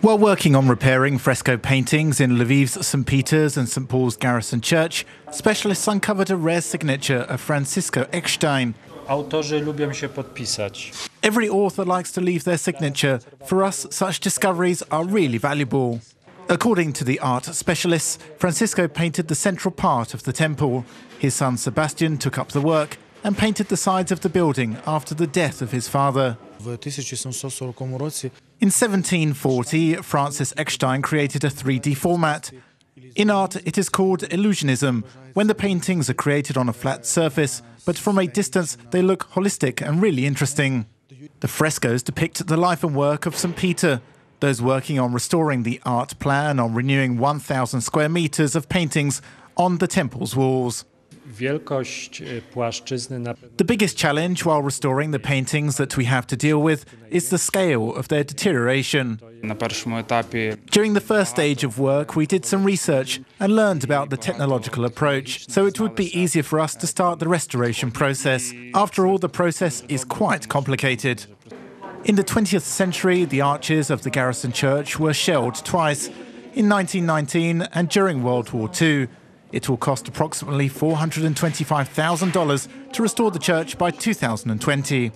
While working on repairing fresco paintings in Lviv's St. Peter's and St. Paul's Garrison church, specialists uncovered a rare signature of Francis Ekshtien. Autorzy lubią się podpisać. Every author likes to leave their signature. For us, such discoveries are really valuable. According to the art specialists, Francisco painted the central part of the temple. His son Sebastian took up the work and painted the sides of the building after the death of his father. In 1740, Francis Ekshtien created a 3D format. In art, it is called illusionism, when the paintings are created on a flat surface, but from a distance they look holistic and really interesting. The frescoes depict the life and work of St. Peter. Those working on restoring the art plan on renewing 1,000 square meters of paintings on the temple's walls. The biggest challenge while restoring the paintings that we have to deal with is the scale of their deterioration. During the first stage of work, we did some research and learned about the technological approach, so it would be easier for us to start the restoration process. After all, the process is quite complicated. In the 20th century, the arches of the Garrison church were shelled twice, in 1919 and during World War II. It will cost approximately $425,000 to restore the church by 2020.